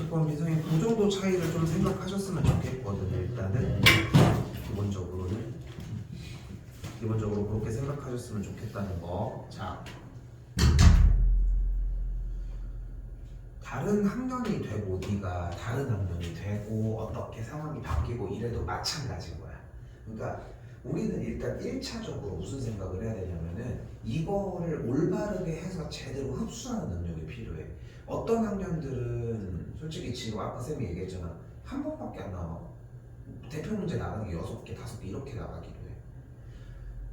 10번 민성이 그 정도 차이를 좀 생각하셨으면 좋겠거든요. 일단은 기본적으로 그렇게 생각하셨으면 좋겠다는 거. 자, 다른 학년이 되고 네가 다른 학년이 되고 어떻게 상황이 바뀌고 이래도 마찬가지인 거야. 그러니까 우리는 일단 1차적으로 무슨 생각을 해야 되냐면은 이거를 올바르게 해서 제대로 흡수하는 능력이 필요해. 어떤 학년들은 솔직히 지금 아까 쌤이 얘기했잖아. 한 번밖에 안 나와. 대표 문제 나가는 게 6개, 5개 이렇게 나가기도 해.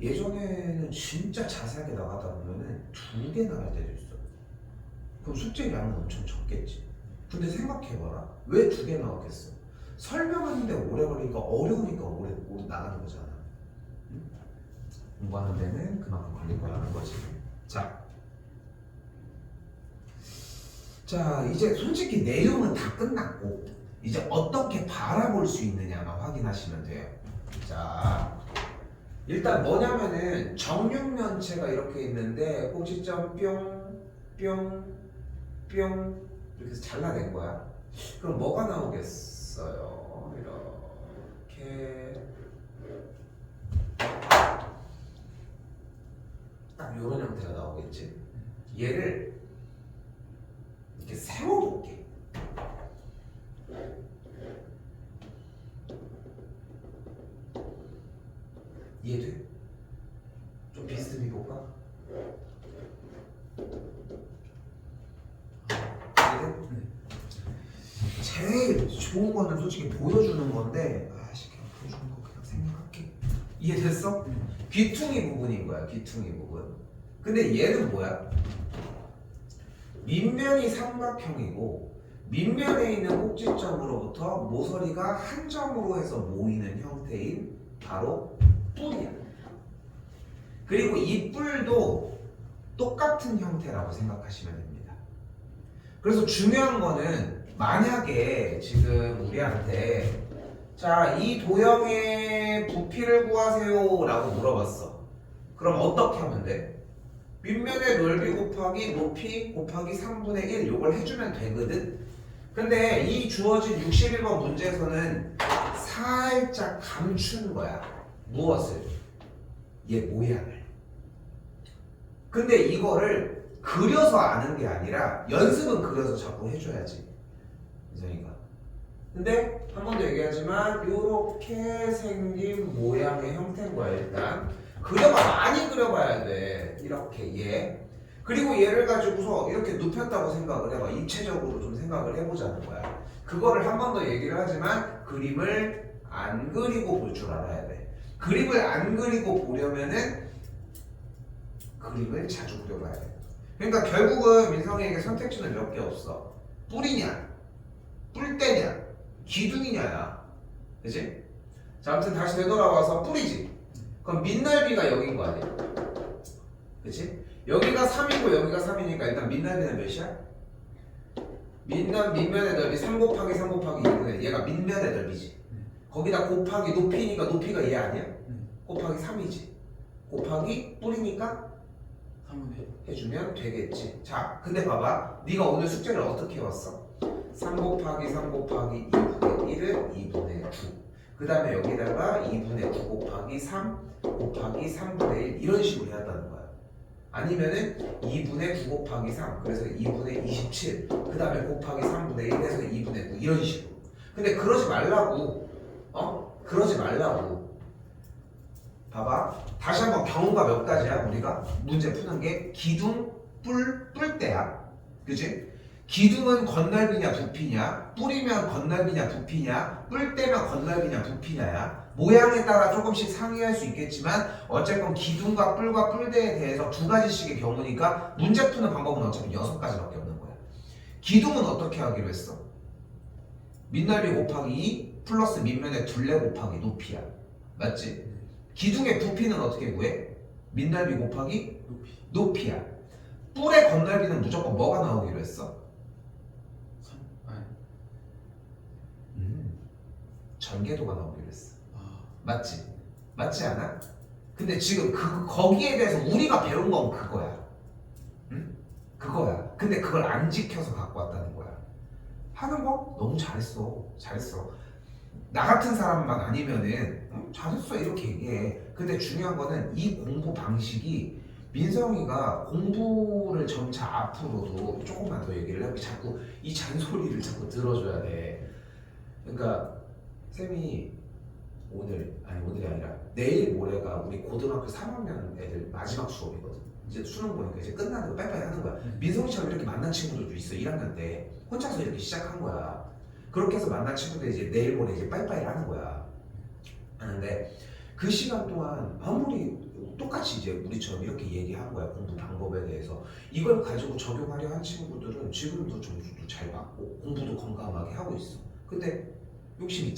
예전에는 진짜 자세하게 나가다 보면은 2개 나갈 때도 있어. 그럼 숙제량은 엄청 적겠지. 근데 생각해봐라. 왜 2개 나왔겠어? 설명하는데 오래 걸리니까 어려우니까 오래 나가는 거잖아. 응? 공부하는 데는 그만큼 걸릴 거라는 거지. 자, 이제 솔직히 내용은 다 끝났고 이제 어떻게 바라볼 수 있느냐만 확인하시면 돼요. 자, 일단 뭐냐면은 정육면체가 이렇게 있는데 꼭지점 뿅 이렇게 해서 잘라낸 거야. 그럼 뭐가 나오겠어요? 이렇게 딱 이런 형태가 나오겠지. 얘를 이렇게 세워볼게. 이해돼? 좀 비슷해 볼까? 제일 좋은 거는 솔직히 보여주는 건데 그냥 보여주는 거 그냥 생각할게. 이해됐어? 귀퉁이 부분인 거야. 귀퉁이 부분. 근데 얘는 뭐야? 밑면이 삼각형이고 밑면에 있는 꼭지점으로부터 모서리가 한 점으로 해서 모이는 형태인 바로 뿔이야. 그리고 이 뿔도 똑같은 형태라고 생각하시면 됩니다. 그래서 중요한 거는 만약에 지금 우리한테 자, 이 도형의 부피를 구하세요 라고 물어봤어. 그럼 어떻게 하면 돼? 밑면의 넓이 곱하기 높이 곱하기 3분의 1 요걸 해주면 되거든? 근데 이 주어진 61번 문제에서는 살짝 감춘 거야. 무엇을? 얘 모양을. 근데 이거를 그려서 아는 게 아니라 연습은 그려서 자꾸 해줘야지. 이상이가. 근데 한 번 더 얘기하지만 요렇게 생긴 모양의 형태인 거야. 일단 많이 그려봐야 돼. 이렇게 얘. 그리고 얘를 가지고서 이렇게 눕혔다고 생각을 해봐. 입체적으로 좀 생각을 해보자는 거야. 그거를 한 번 더 얘기를 하지만 그림을 안 그리고 볼 줄 알아야 돼. 그림을 안 그리고 보려면은 그림을 자주 그려봐야 돼. 그러니까 결국은 민성이에게 선택지는 몇 개 없어. 뿔이냐, 뿔대냐, 기둥이냐야. 그치? 자, 아무튼 다시 되돌아와서 뿔이지. 그럼 밑넓이가 여긴 거 아니야? 그치? 여기가 3이고 여기가 3이니까 일단 밑넓이는 몇이야? 밑면의 넓이 3 곱하기 3 곱하기 2분의 얘가 밑면의 넓이지. 거기다 곱하기 높이니까 높이가 얘 아니야? 곱하기 3이지. 곱하기 뿔이니까 3분의 해주면 되겠지. 자, 근데 봐봐. 네가 오늘 숙제를 어떻게 해왔어? 3 곱하기 3 곱하기 2분의 1은 2분의 9. 그 다음에 여기다가 2분의 9 곱하기 3 곱하기 3분의 1 이런 식으로 해왔다는 거야. 아니면은 2분의 9 곱하기 3 그래서 2분의 27 그 다음에 곱하기 3분의 1 해서 2분의 9 이런 식으로. 근데 그러지 말라고. 그러지 말라고. 봐봐. 다시 한번 경우가 몇 가지야? 우리가 문제 푸는 게 기둥, 뿔대야. 그치? 기둥은 건넓이냐 부피냐, 뿔이면 건넓이냐 부피냐, 뿔대면 건넓이냐 부피냐야. 모양에 따라 조금씩 상이할 수 있겠지만 어쨌건 기둥과 뿔과 뿔대에 대해서 2가지씩의 경우니까 문제 푸는 방법은 어차피 6가지밖에 없는 거야. 기둥은 어떻게 하기로 했어? 밑넓이 곱하기 2 플러스 밑면의 둘레 곱하기 높이야. 맞지? 기둥의 부피는 어떻게 구해? 밑넓이 곱하기 높이야. 뿔의 건넓이는 무조건 뭐가 나오기로 했어? 전개도가 나오기로 했어. 맞지? 맞지 않아? 근데 지금 거기에 대해서 우리가 배운 건 그거야. 응? 그거야. 근데 그걸 안 지켜서 갖고 왔다는 거야. 하는 거 너무 잘했어. 잘했어. 나 같은 사람만 아니면은 잘했어 이렇게 얘기해. 근데 중요한 거는 이 공부 방식이 민성이가 공부를 점차 앞으로도 조금만 더 얘기를 해. 자꾸 이 잔소리를 자꾸 들어줘야 돼. 그러니까 쌤이 오늘이 아니라 내일 모레가 우리 고등학교 3학년 애들 마지막 수업이거든. 이제 수능 보니까 이제 끝나는 거 빨리빨리 하는 거야. 민성이처럼 이렇게 만난 친구들도 있어. 1학년 때 혼자서 이렇게 시작한 거야. 그렇게 해서 만난 친구들이 이제 내일 모레 이제 빠이빠이를 하는 거야. 하는데 그 시간 동안 아무리 똑같이 이제 우리처럼 이렇게 얘기한 거야. 공부 방법에 대해서. 이걸 가지고 적용하려 한 친구들은 지금도 점수도 잘 받고 공부도 건강하게 하고 있어. 근데 욕심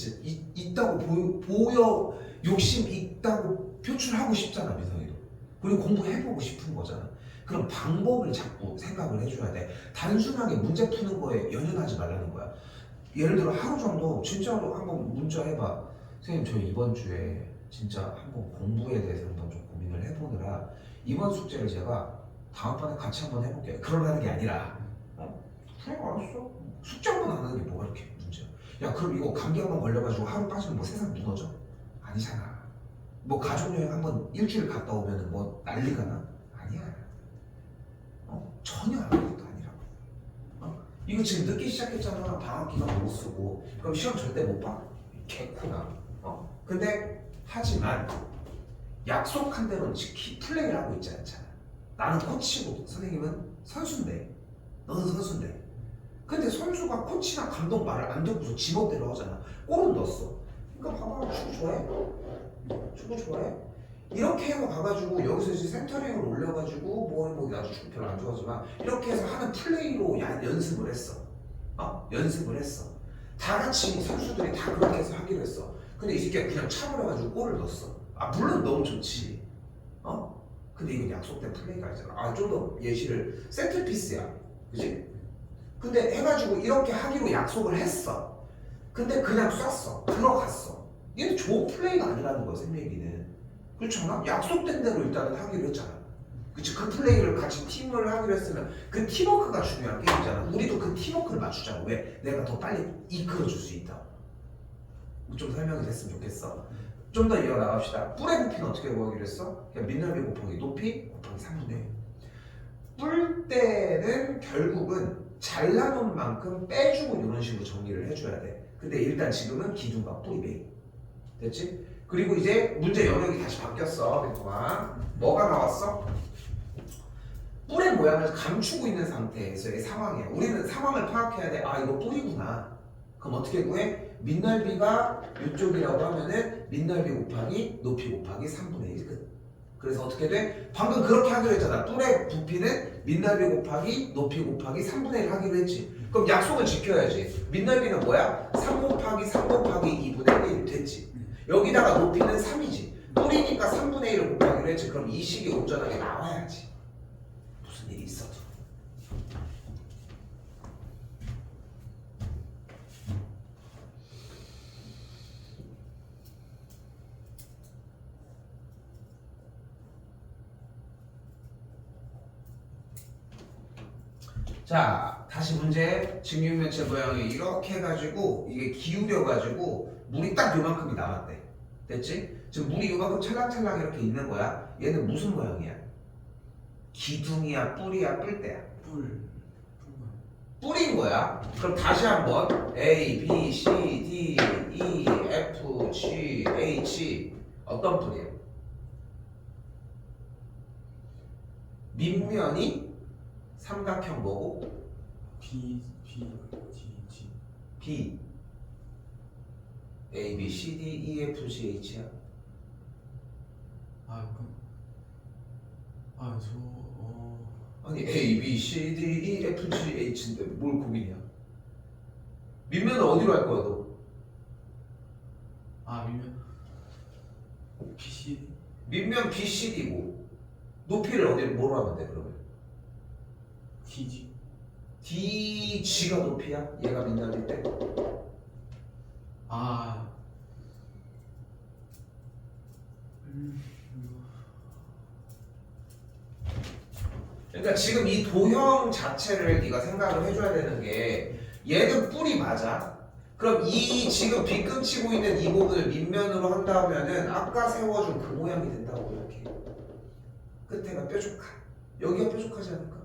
있다고 보여 욕심 있다고 표출하고 싶잖아, 민성이도. 그리고 공부해보고 싶은 거잖아. 그럼 방법을 자꾸 생각을 해줘야 돼. 단순하게 문제 푸는 거에 연연하지 말라는 거야. 예를 들어 하루 정도 진짜로 한번 문자 해봐. 선생님 저 이번 주에 진짜 한번 공부에 대해서 한번 좀 고민을 해보느라 이번 숙제를 제가 다음번에 같이 한번 해볼게요. 그러라는 게 아니라 그래 알았어. 숙제 한번 안 하는 게 뭐가 이렇게 문제야. 야 그럼 이거 감기 한번 걸려가지고 하루 빠지면 뭐 세상 무너져? 아니잖아. 뭐 가족여행 한번 일주일 갔다 오면 뭐 난리가 나? 아니야. 전혀 아무것도 아니라고. 이거 지금 늦게 시작했잖아. 방학 기간 못 쓰고. 그럼 시험 절대 못 봐? 개코나. 근데 하지만 약속한 대로는 플레이를 하고 있지 않잖아. 나는 코치고 선생님은 선수인데 너는 선수인데. 근데 선수가 코치나 감독 말을 안 듣고서 지멋대로 하잖아. 골은 넣었어. 그러니까 봐봐. 축구 좋아해? 축구 좋아해? 이렇게 해서 가가지고 여기서 이제 센터링을 올려가지고 뭐 나도 축구 별로 안 좋아하지만 이렇게 해서 하는 플레이로 연습을 했어. 연습을 했어. 다 같이 선수들이 다 그렇게 해서 하기로 했어. 근데 이 새끼가 그냥 차버려가지고 골을 넣었어. 물론 너무 좋지. 근데 이건 약속된 플레이가 아니잖아. 좀 더 예시를 센터피스야. 그치? 근데 해가지고 이렇게 하기로 약속을 했어. 근데 그냥 쐈어. 들어갔어. 얘는 좋은 플레이가 아니라는 거야, 쌤 얘기는. 그렇잖아? 약속된 대로 일단은 하기로 했잖아. 그치? 그 플레이를 같이 팀을 하기로 했으면 그 팀워크가 중요한 게임이잖아. 우리도 그 팀워크를 맞추자고. 왜? 내가 더 빨리 이끌어줄 수 있다. 좀 설명이 됐으면 좋겠어. 좀 더 이어나갑시다. 뿔의 부피는 어떻게 구하기로 했어? 그냥 민넓이 곱하기 높이 곱하기 3분의 1. 뿔 때는 결국은 잘라놓은 만큼 빼주고 이런 식으로 정리를 해줘야 돼. 근데 일단 지금은 기둥과 뿔이 메인. 됐지? 그리고 이제 문제 영역이 다시 바뀌었어. 그동안 뭐가 나왔어? 뿔의 모양을 감추고 있는 상태에서의 상황이야. 우리는 상황을 파악해야 돼. 이거 뿔이구나. 그럼 어떻게 구해? 민넓이가 이쪽이라고 하면은 민넓이 곱하기 높이 곱하기 3분의 1 끝. 그래서 어떻게 돼? 방금 그렇게 하기로 했잖아. 뿔의 부피는 민넓이 곱하기 높이 곱하기 3분의 1 하기로 했지. 그럼 약속을 지켜야지. 민넓이는 뭐야? 3 곱하기 3 곱하기 2분의 1 됐지. 여기다가 높이는 3이지. 뿔이니까 3분의 1을 곱하기로 했지. 그럼 이 식이 온전하게 나와야지. 무슨 일이 있어도. 자, 다시 문제. 직육면체 모양이 이렇게 해가지고 이게 기울여가지고 물이 딱 요만큼이 남았대. 됐지? 지금 물이 요만큼 찰랑찰랑 이렇게 있는 거야. 얘는 무슨 모양이야? 기둥이야, 뿔이야, 뿔대야? 뿔인 거야. 그럼 다시 한번 A, B, C, D, E, F, G, H 어떤 뿔이야? 밑면이 삼각형 뭐고? G. B A, B, C, D, E, F, G, H야? 아니 A, B, C, D, E, F, G, H인데 뭘 고민이야? 밑면은 어디로 할 거야 너? 밀면 BC. 밑면 B, C, D고 높이를 어디로 뭐로 하면 돼 그러면? DG. D, G가 높이야? 얘가 밑날일 때? 그러니까 지금 이 도형 자체를 네가 생각을 해줘야 되는 게 얘는 뿔이 맞아. 그럼 이 지금 빗금치고 있는 이 부분을 밑면으로 한다면은 아까 세워준 그 모양이 된다고 이렇게. 끝에가 뾰족한. 여기가 뾰족하지 않을까?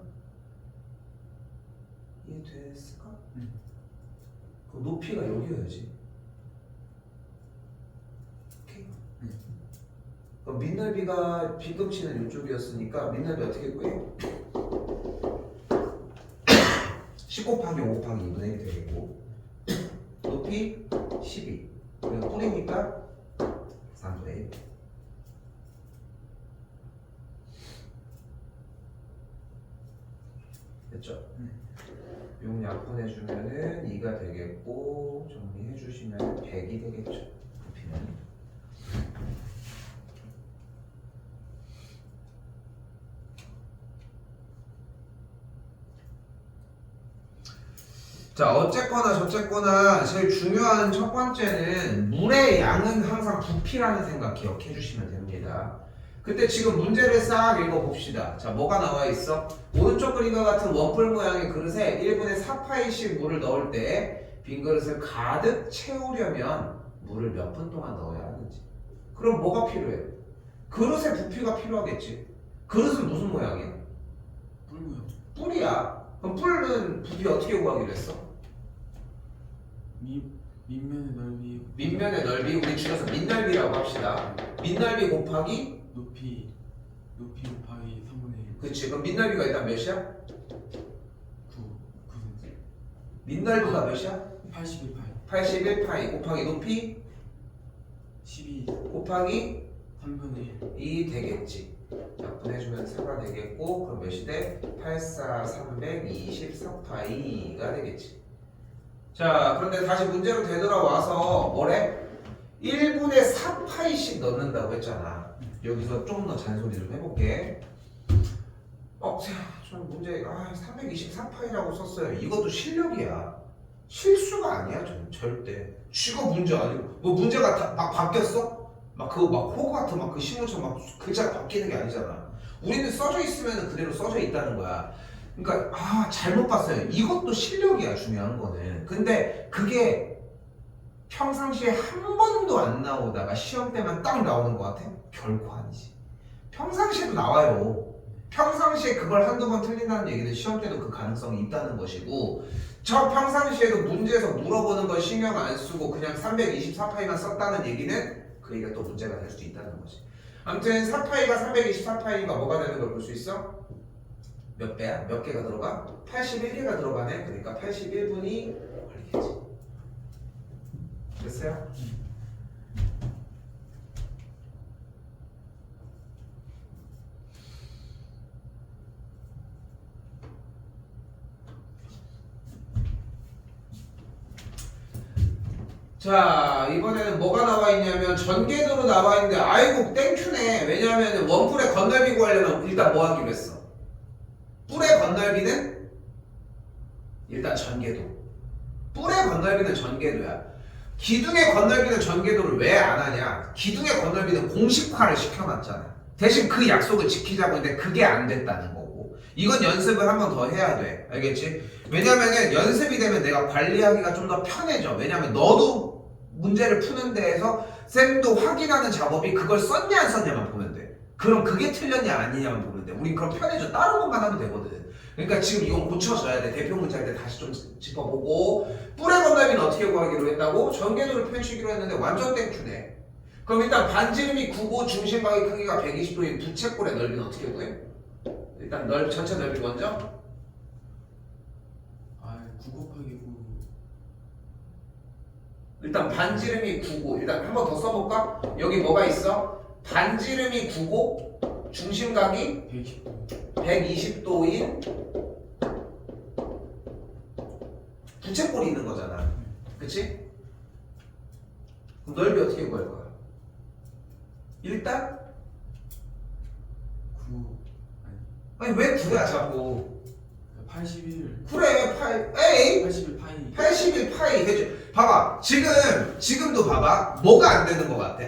이해됐을까? 그럼 높이가 여기여야지. 오케이. 그럼 밑넓이가 빗금치는 이쪽이었으니까 밑넓이 어떻게 구해요? 10 곱하기 5 곱하기 2분의 1이 되겠고 높이 12 그리고 뿌리니까 3분의 1 됐죠? 용 약분해주면은 2가 되겠고 정리해주시면 100이 되겠죠 높이는. 자 어쨌거나 저쨌거나 제일 중요한 첫 번째는 물의 양은 항상 부피라는 생각 기억해 주시면 됩니다. 그때 지금 문제를 싹 읽어봅시다. 자 뭐가 나와 있어? 오른쪽 그림과 같은 원뿔 모양의 그릇에 1분의 4파이씩 물을 넣을 때 빈 그릇을 가득 채우려면 물을 몇 분 동안 넣어야 하는지. 그럼 뭐가 필요해? 그릇의 부피가 필요하겠지. 그릇은 무슨 모양이야? 뿔 모양. 뿔이야. 그럼 뿔은 부피 어떻게 구하기로 했어? 밑면의 넓이. 밑면의 넓이 우리 줄여서 밑넓이라고 합시다. 밑넓이 곱하기 높이 곱하기 3분의 1. 그치. 그럼 밑넓이가 일단 몇이야? 9cm. 밑넓이가 몇이야? 81파이. 81파이 곱하기 높이 12 곱하기 3분의 1. 2 되겠지. 약분해주면 4가 되겠고 그럼 몇이 돼? 84 324파이가 되겠지. 자 그런데 다시 문제로 되돌아와서 뭐래? 1분의 4파이씩 넣는다고 했잖아. 여기서 좀 더 잔소리 좀 해볼게. 좀 문제 324파이라고 썼어요. 이것도 실력이야. 실수가 아니야. 절대. 쥐가 문제 아니고 뭐 문제가 막 바뀌었어? 막 그거 막 호그와트 막 그 신문처럼 막 글자가 바뀌는 게 아니잖아. 우리는 써져 있으면 그대로 써져 있다는 거야. 그러니까 잘못 봤어요. 이것도 실력이야. 중요한 거는. 근데 그게 평상시에 한 번도 안 나오다가 시험 때만 딱 나오는 것 같아? 결코 아니지. 평상시에도 나와요. 평상시에 그걸 한두 번 틀린다는 얘기는 시험 때도 그 가능성이 있다는 것이고 저 평상시에도 문제에서 물어보는 걸 신경 안 쓰고 그냥 324파이만 썼다는 얘기는 그 얘기가 또 문제가 될 수도 있다는 거지. 아무튼 4파이가 324파이가 뭐가 되는 걸 볼 수 있어? 몇 배야? 몇 개가 들어가? 81개가 들어가네. 그러니까 81분이 걸리겠지. 됐어요? 자 이번에는 뭐가 나와 있냐면 전개도로 나와 있는데 아이고 땡큐네. 왜냐하면 원뿔의 건널비 구하려면 일단 뭐 하기로 했어? 뿔의 건널비는 일단 전개도. 뿔의 건널비는 전개도야. 기둥의 건널비는 전개도를 왜 안 하냐? 기둥의 건널비는 공식화를 시켜놨잖아. 대신 그 약속을 지키자고 했는데 그게 안 됐다는 거고. 이건 연습을 한 번 더 해야 돼. 알겠지? 왜냐면은 연습이 되면 내가 관리하기가 좀 더 편해져. 왜냐면 너도 문제를 푸는 데에서 쌤도 확인하는 작업이 그걸 썼냐 안 썼냐만 보면 돼. 그럼 그게 틀렸냐 아니냐만 보면 돼. 우린 그럼 편해져. 다른 것만 하면 되거든. 그러니까 지금 이건 고쳐져야 돼. 대표 문제 할 때 다시 좀 짚어보고. 뿔의 건널비는 어떻게 구하기로 했다고? 전개도를 펼치기로 했는데 완전 땡큐네. 그럼 일단 반지름이 9고 중심각의 크기가 120도인 부채꼴의 넓이는 어떻게 구해? 일단 전체 넓이 먼저 9 곱하기 9. 일단 반지름이 9고 일단 한 번 더 써볼까? 여기 뭐가 있어? 반지름이 9고 중심각이 120도. 120도인 부채꼴이 있는 거잖아. 그치? 그럼 넓이 어떻게 구할 거야? 일단 9. 아니 왜 9야 자꾸. 81. 그래 81파이. 81파이 되죠. 봐봐 지금도 봐봐 뭐가 안 되는 것 같아?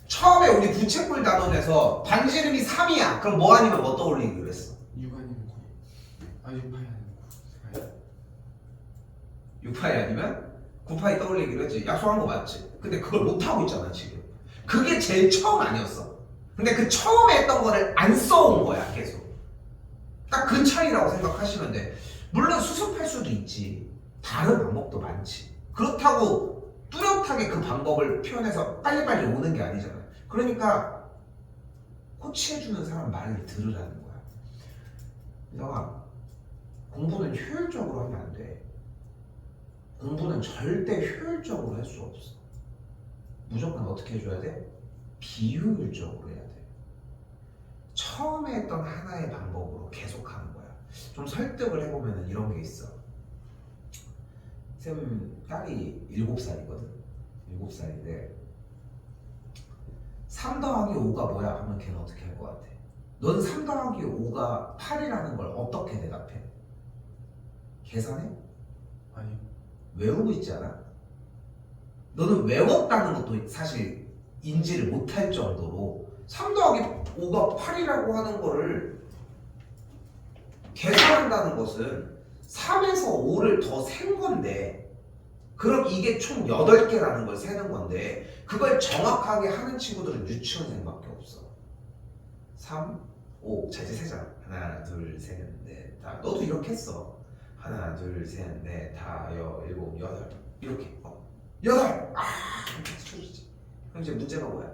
처음에 우리 부채꼴 단원에서 반지름이 3이야. 그럼 뭐 아니면 뭐 떠올리기로 했어? 6 아니면 9. 6파이 아니면 9. 6파이 아니면 9파이 떠올리기로 했지. 약속한 거 맞지? 근데 그걸 못하고 있잖아 지금. 그게 제일 처음 아니었어. 근데 그 처음에 했던 거를 안 써온 거야 계속. 딱 그 차이라고 생각하시면 돼. 물론 수습할 수도 있지. 다른 방법도 많지. 그렇다고 뚜렷하게 그 방법을 표현해서 빨리빨리 오는 게 아니잖아. 그러니까 코치해주는 사람 말을 들으라는 거야. 너가 공부는 효율적으로 하면 안 돼. 공부는 절대 효율적으로 할 수 없어. 무조건 어떻게 해줘야 돼? 비효율적으로 해야 돼. 처음에 했던 하나의 방법으로 계속하는 거야. 좀 설득을 해보면 이런 게 있어. 쌤 딸이 7살이거든. 7살인데 3 더하기 5가 뭐야? 하면 걔는 어떻게 할 것 같아? 넌 3 더하기 5가 8이라는 걸 어떻게 대답해? 계산해? 아니요. 외우고 있지 않아? 너는 외웠다는 것도 사실 인지를 못할 정도로 3 더하기 5가 8이라고 하는 거를 계산한다는 것은 3에서 5를 더 센 건데, 그럼 이게 총 8개라는 걸 세는 건데, 그걸 정확하게 하는 친구들은 유치원생밖에 없어. 3, 5. 자, 이제 세자. 하나, 둘, 셋, 넷, 다. 너도 이렇게 했어. 하나, 둘, 셋, 넷, 다, 일곱, 여덟. 이렇게. 여덟! 이렇게 쳐주지. 그럼 이제 문제가 뭐야?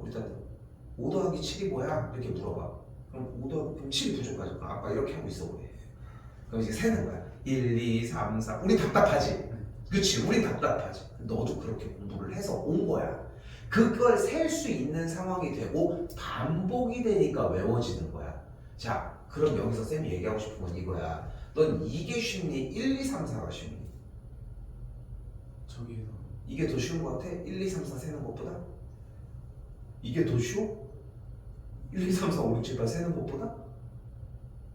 우리 딸 5 더하기 7이 뭐야? 이렇게 물어봐. 그럼 5 더하기 그럼 7이 부족하지. 그럼 아빠 이렇게 하고 있어 보래. 그럼 이제 세는 거야. 1, 2, 3, 4. 우리 답답하지? 그치? 우리 답답하지? 너도 그렇게 공부를 해서 온 거야. 그걸 셀 수 있는 상황이 되고 반복이 되니까 외워지는 거야. 자, 그럼 여기서 쌤이 얘기하고 싶은 건 이거야. 넌 이게 쉽니? 1, 2, 3, 4가 쉽니? 저기에서 이게 더 쉬운 거 같아? 1, 2, 3, 4 세는 것보다? 이게 더 쉬워? 1, 2, 3, 4, 5, 6, 7, 8 세는 것보다?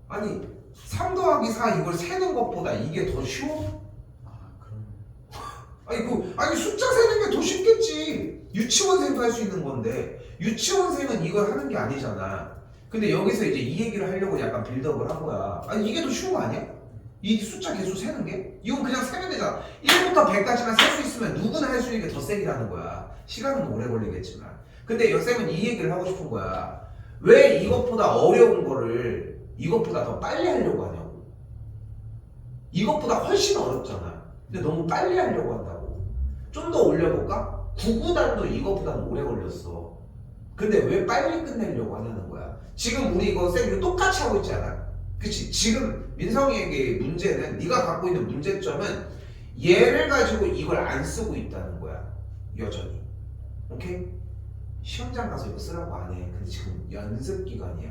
아니 3 더하기 4 이걸 세는 것보다 이게 더 쉬워? 그럼 아니 숫자 세는 게 더 쉽겠지. 유치원생도 할 수 있는 건데 유치원생은 이걸 하는 게 아니잖아. 근데 여기서 이제 이 얘기를 하려고 약간 빌드업을 한 거야. 아니 이게 더 쉬운 거 아니야? 이 숫자 개수 세는 게? 이건 그냥 세면 되잖아. 1부터 100까지만 셀 수 있으면 누구나 할 수 있는 게 더 세기라는 거야. 시간은 오래 걸리겠지만. 근데 여쌤은 이 얘기를 하고 싶은 거야. 왜 이것보다 어려운 거를 이것보다 더 빨리 하려고 하냐고. 이것보다 훨씬 어렵잖아. 근데 너무 빨리 하려고 한다고. 좀 더 올려볼까? 9구단도 이것보다는 오래 걸렸어. 근데 왜 빨리 끝내려고 하냐는 거야. 지금 우리 이거 쌤 이거 똑같이 하고 있지 않아? 그치? 지금 민성이에게 문제는, 네가 갖고 있는 문제점은 얘를 가지고 이걸 안 쓰고 있다는 거야. 여전히. 오케이? 시험장 가서 이거 쓰라고 안 해. 근데 지금 연습 기간이야.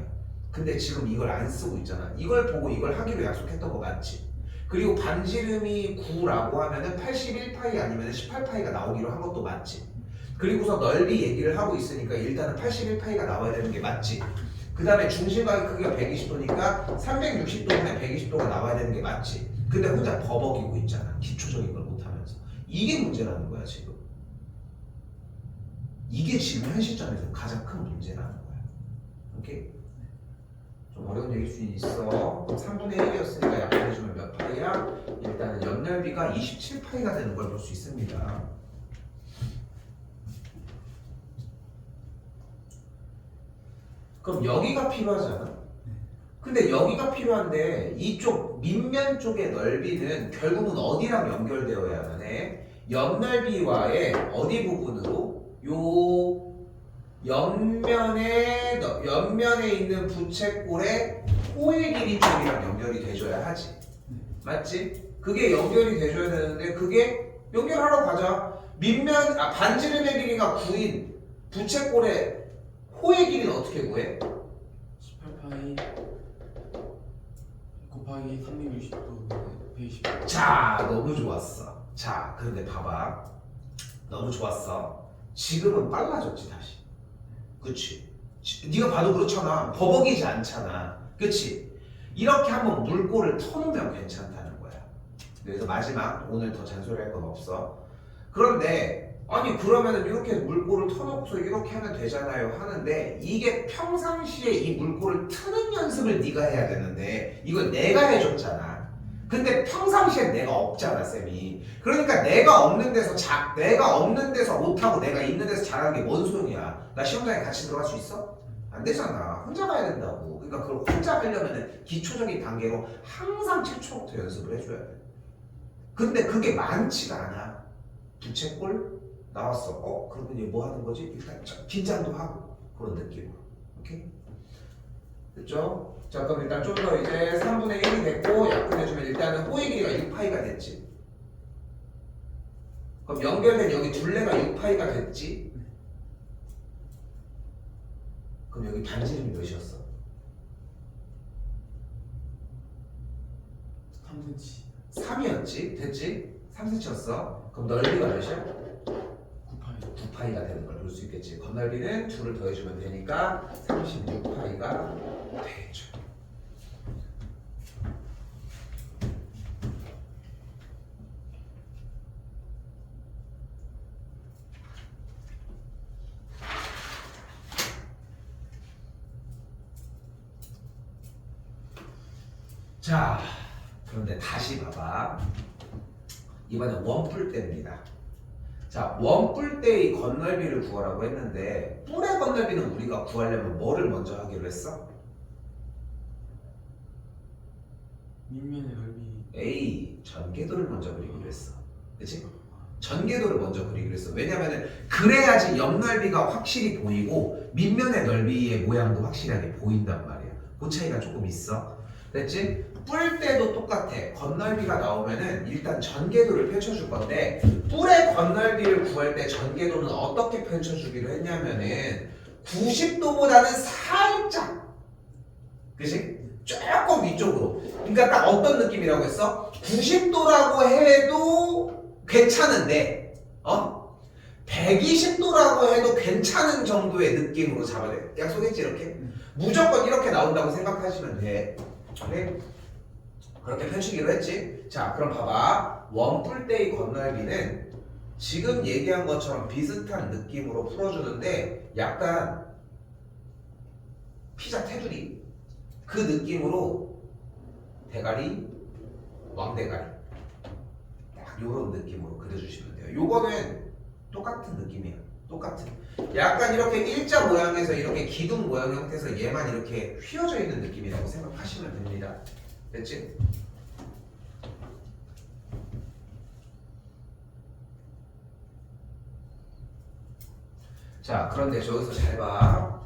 근데 지금 이걸 안 쓰고 있잖아. 이걸 보고 이걸 하기로 약속했던 거 맞지? 그리고 반지름이 9라고 하면은 81파이 아니면 18파이가 나오기로 한 것도 맞지? 그리고서 넓이 얘기를 하고 있으니까 일단은 81파이가 나와야 되는 게 맞지? 그 다음에 중심각의 크기가 120도니까 360도분의 120도가 나와야 되는 게 맞지? 근데 혼자 버벅이고 있잖아. 기초적인 걸 못하면서. 이게 문제라는 거야 지금. 이게 지금 현 시점에서 가장 큰 문제라는 거야. 오케이? 좀 어려운 얘기일 수 있어. 3분의 1이었으니까 약분해주면 몇 파이야? 일단은 옆넓이가 27파이가 되는 걸 볼 수 있습니다. 그럼 여기가 필요하잖아. 근데 여기가 필요한데 이쪽 밑면 쪽의 넓이는 결국은 어디랑 연결되어야만 해? 옆넓이와의 어디 부분으로? 요 옆면에 있는 부채꼴의 호의 길이 쪽이랑 연결이 돼줘야 하지. 맞지? 그게 연결이 돼줘야 되는데 그게 연결하러 가자. 반지름의 길이가 9인 부채꼴의 호의 길이는 어떻게 구해? 18파이 곱하기 360도 120도. 자, 너무 좋았어. 자, 그런데 봐봐. 너무 좋았어. 지금은 빨라졌지 다시. 그치? 네가 봐도 그렇잖아. 버벅이지 않잖아. 그치? 이렇게 한번 물꼬를 터놓으면 괜찮다는 거야. 그래서 마지막, 오늘 더 잔소리할 건 없어. 그런데 아니 그러면은 이렇게 물꼬를 터놓고서 이렇게 하면 되잖아요 하는데, 이게 평상시에 이 물꼬를 트는 연습을 네가 해야 되는데 이걸 내가 해줬잖아. 근데 평상시에 내가 없잖아, 쌤이. 그러니까 내가 없는 데서 내가 없는 데서 못하고 내가 있는 데서 잘하는 게 뭔 소용이야? 나 시험장에 같이 들어갈 수 있어? 안 되잖아. 혼자 가야 된다고. 그러니까 그걸 혼자 하려면 기초적인 단계로 항상 최초부터 연습을 해줘야 돼. 근데 그게 많지가 않아. 부채꼴 나왔어. 그러면 이제 뭐 하는 거지? 일단 긴장도 하고 그런 느낌으로. 오케이? 됐죠? 자, 그럼 일단 좀 더 이제 3분의 1이 됐고 약분해주면 일단은 호의 길이가 6파이가 됐지. 그럼 연결된 여기 둘레가 6파이가 됐지. 그럼 여기 반지름이 몇이었어? 3cm. 3이었지? 됐지? 3cm였어. 그럼 넓이가 몇이야? 9파이. 9파이가 되는 걸 볼 수 있겠지. 건널비는 2를 더해주면 되니까 36파이가 되죠. 자, 그런데 다시 봐봐. 이번엔 원뿔대입니다. 자, 원뿔대의 건널비를 구하라고 했는데 뿔의 건널비는 우리가 구하려면 뭐를 먼저 하기로 했어? 밑면의 넓이. A, 전개도를 먼저 그리기로 했어. 그치? 전개도를 먼저 그리기로 했어. 왜냐면은 그래야지 옆넓이가 확실히 보이고 밑면의 넓이의 모양도 확실하게 보인단 말이야. 그 차이가 조금 있어. 됐지? 뿔대도 똑같아. 건널비가 나오면은 일단 전개도를 펼쳐줄 건데 뿔의 건널비를 구할 때 전개도는 어떻게 펼쳐주기로 했냐면은 90도보다는 살짝, 그치? 조금 위쪽으로. 그러니까 딱 어떤 느낌이라고 했어? 90도라고 해도 괜찮은데 120도라고 해도 괜찮은 정도의 느낌으로 잡아야 돼. 약속했지 이렇게? 무조건 이렇게 나온다고 생각하시면 돼. 그래? 그렇게 펼치기로 했지. 자, 그럼 봐봐. 원뿔대의 건널비는 지금 얘기한 것처럼 비슷한 느낌으로 풀어주는데 약간 피자 테두리 그 느낌으로 대가리, 왕대가리 딱 요런 느낌으로 그려주시면 돼요. 요거는 똑같은 느낌이에요. 똑같은. 약간 이렇게 일자 모양에서 이렇게 기둥 모양 형태에서 얘만 이렇게 휘어져 있는 느낌이라고 생각하시면 됩니다. 됐지? 자, 그런데 저기서 잘 봐.